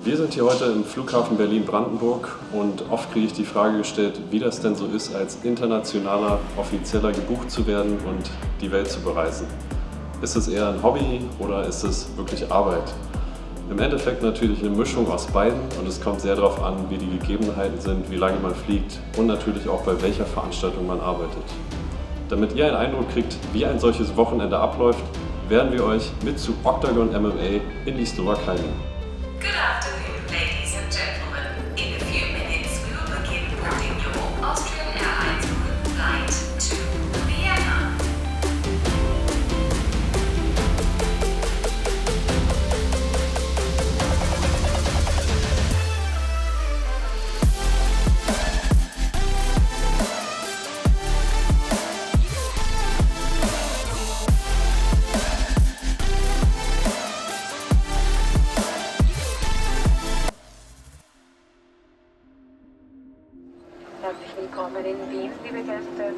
Wir sind hier heute im Flughafen Berlin-Brandenburg und oft kriege ich die Frage gestellt, wie das denn so ist, als internationaler Offizieller gebucht zu werden und die Welt zu bereisen. Ist es eher ein Hobby oder ist es wirklich Arbeit? Im Endeffekt natürlich eine Mischung aus beiden und es kommt sehr darauf an, wie die Gegebenheiten sind, wie lange man fliegt und natürlich auch bei welcher Veranstaltung man arbeitet. Damit ihr einen Eindruck kriegt, wie ein solches Wochenende abläuft, werden wir euch mit zu Octagon MMA in die Slowakei nehmen. Good afternoon, ladies and gentlemen. In a few minutes, we will begin boarding your Austrian Airlines group flight to Vienna. Herzlich willkommen in Wien, liebe Gäste.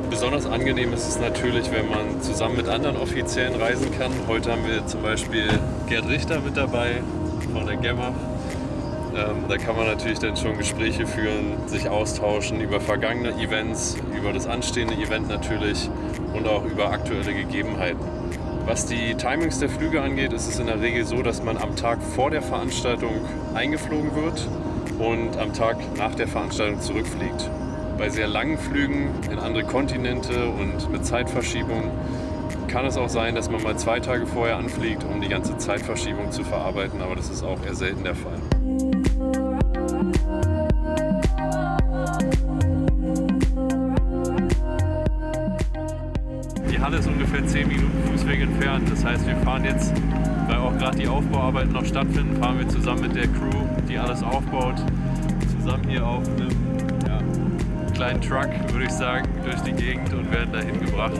Besonders angenehm ist es natürlich, wenn man zusammen mit anderen Offiziellen reisen kann. Heute haben wir zum Beispiel Gerd Richter mit dabei von der Gemma. Da kann man natürlich dann schon Gespräche führen, sich austauschen über vergangene Events, über das anstehende Event natürlich und auch über aktuelle Gegebenheiten. Was die Timings der Flüge angeht, ist es in der Regel so, dass man am Tag vor der Veranstaltung eingeflogen wird und am Tag nach der Veranstaltung zurückfliegt. Bei sehr langen Flügen in andere Kontinente und mit Zeitverschiebung kann es auch sein, dass man mal 2 Tage vorher anfliegt, um die ganze Zeitverschiebung zu verarbeiten, aber das ist auch eher selten der Fall. Die Halle ist ungefähr 10 Minuten Fußweg entfernt. Das heißt, wir fahren jetzt, weil auch gerade die Aufbauarbeiten noch stattfinden, fahren wir zusammen mit der Crew, die alles aufbaut, zusammen hier auf einem kleinen Truck, würde ich sagen, durch die Gegend und werden dahin gebracht.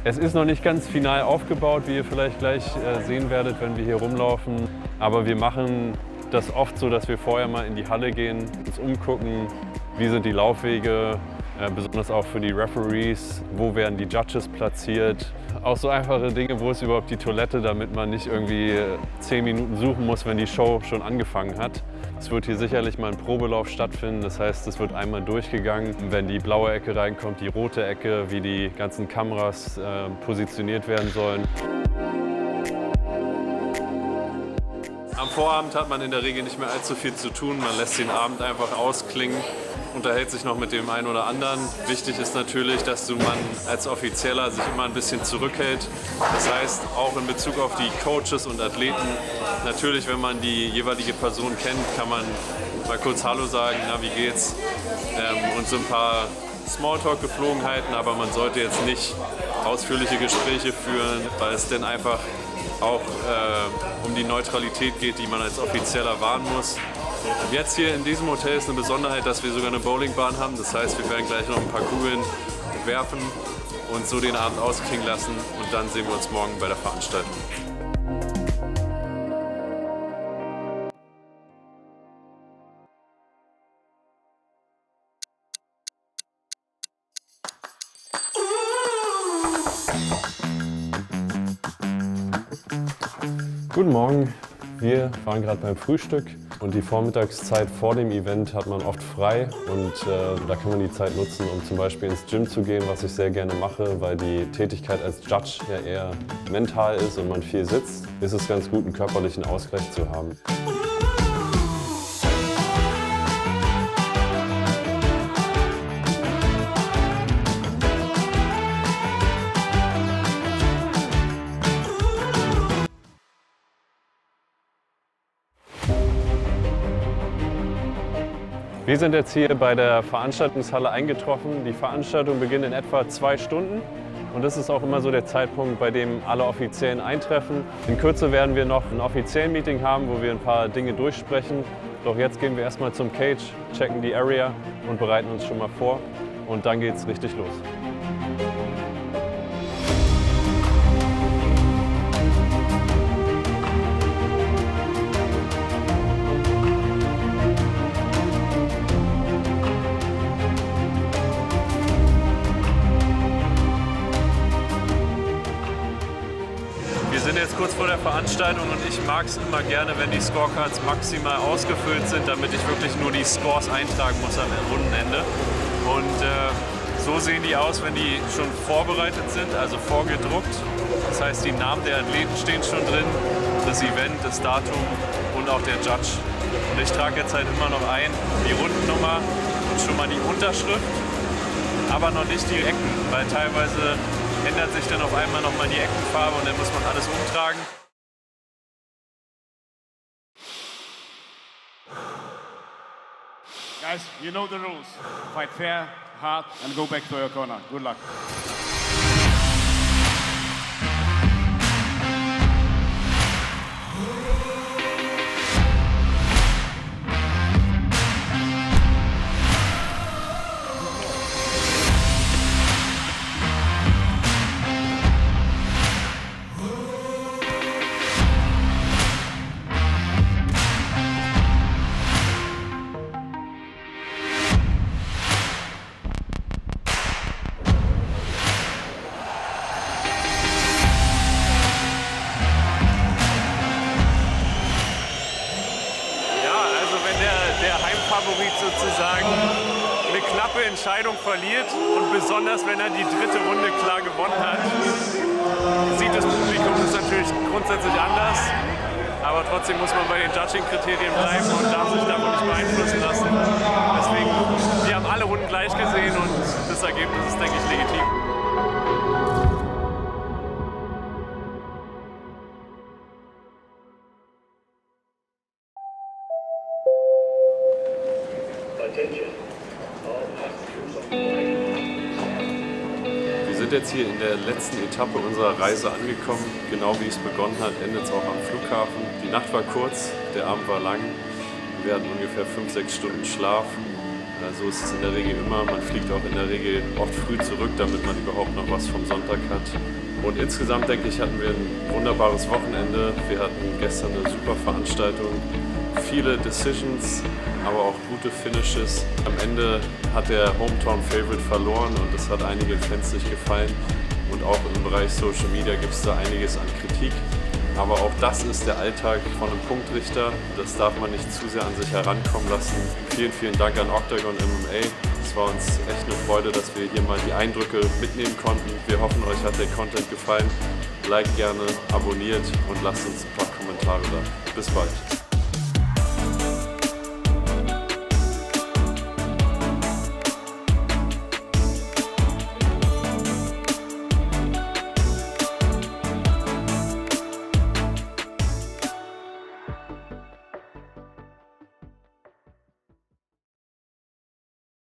Es ist noch nicht ganz final aufgebaut, wie ihr vielleicht gleich sehen werdet, wenn wir hier rumlaufen. Aber wir machen das oft so, dass wir vorher mal in die Halle gehen, uns umgucken, wie sind die Laufwege, besonders auch für die Referees, wo werden die Judges platziert. Auch so einfache Dinge, wo ist überhaupt die Toilette, damit man nicht irgendwie 10 Minuten suchen muss, wenn die Show schon angefangen hat. Es wird hier sicherlich mal ein Probelauf stattfinden, das heißt, es wird einmal durchgegangen, wenn die blaue Ecke reinkommt, die rote Ecke, wie die ganzen Kameras positioniert werden sollen. Am Vorabend hat man in der Regel nicht mehr allzu viel zu tun, man lässt den Abend einfach ausklingen, unterhält sich noch mit dem einen oder anderen. Wichtig ist natürlich, dass man als Offizieller sich immer ein bisschen zurückhält. Das heißt, auch in Bezug auf die Coaches und Athleten, natürlich, wenn man die jeweilige Person kennt, kann man mal kurz Hallo sagen, na, wie geht's? Und so ein paar Smalltalk-Geflogenheiten, aber man sollte jetzt nicht ausführliche Gespräche führen, weil es dann einfach auch um die Neutralität geht, die man als Offizieller wahren muss. Jetzt hier in diesem Hotel ist eine Besonderheit, dass wir sogar eine Bowlingbahn haben. Das heißt, wir werden gleich noch ein paar Kugeln werfen und so den Abend ausklingen lassen und dann sehen wir uns morgen bei der Veranstaltung. Guten Morgen, wir waren gerade beim Frühstück und die Vormittagszeit vor dem Event hat man oft frei und da kann man die Zeit nutzen, um zum Beispiel ins Gym zu gehen, was ich sehr gerne mache, weil die Tätigkeit als Judge ja eher mental ist und man viel sitzt, ist es ganz gut, einen körperlichen Ausgleich zu haben. Wir sind jetzt hier bei der Veranstaltungshalle eingetroffen. Die Veranstaltung beginnt in etwa 2 Stunden und das ist auch immer so der Zeitpunkt, bei dem alle Offiziellen eintreffen. In Kürze werden wir noch ein offiziellen Meeting haben, wo wir ein paar Dinge durchsprechen. Doch jetzt gehen wir erstmal zum Cage, checken die Area und bereiten uns schon mal vor und dann geht's richtig los. der Veranstaltung und ich mag es immer gerne, wenn die Scorecards maximal ausgefüllt sind, damit ich wirklich nur die Scores eintragen muss am Rundenende. Und so sehen die aus, wenn die schon vorbereitet sind, also vorgedruckt. Das heißt, die Namen der Athleten stehen schon drin, das Event, das Datum und auch der Judge. Und ich trage jetzt halt immer noch ein, die Rundennummer und schon mal die Unterschrift, aber noch nicht die Ecken, weil teilweise ändert sich dann auf einmal nochmal die Eckenfarbe und dann muss man alles umtragen. Guys, you know the rules. Fight fair, hard, and go back to your corner. Good luck. Favorit sozusagen eine knappe Entscheidung verliert und besonders wenn er die dritte Runde klar gewonnen hat, sieht das Publikum das natürlich grundsätzlich anders, aber trotzdem muss man bei den Judging-Kriterien bleiben und darf sich davon nicht beeinflussen lassen. Deswegen, wir haben alle Runden gleich gesehen und das Ergebnis ist, denke ich, legitim. Wir sind jetzt hier in der letzten Etappe unserer Reise angekommen. Genau wie es begonnen hat, endet es auch am Flughafen. Die Nacht war kurz, der Abend war lang. Wir hatten ungefähr 5-6 Stunden Schlaf. So ist es in der Regel immer. Man fliegt auch in der Regel oft früh zurück, damit man überhaupt noch was vom Sonntag hat. Und insgesamt, denke ich, hatten wir ein wunderbares Wochenende. Wir hatten gestern eine super Veranstaltung. Viele Decisions, aber auch gute Finishes. Am Ende hat der Hometown Favorite verloren und das hat einigen Fans nicht gefallen. Und auch im Bereich Social Media gibt es da einiges an Kritik. Aber auch das ist der Alltag von einem Punktrichter. Das darf man nicht zu sehr an sich herankommen lassen. Vielen, vielen Dank an Octagon MMA. Es war uns echt eine Freude, dass wir hier mal die Eindrücke mitnehmen konnten. Wir hoffen, euch hat der Content gefallen. Like gerne, abonniert und lasst uns ein paar Kommentare da. Bis bald.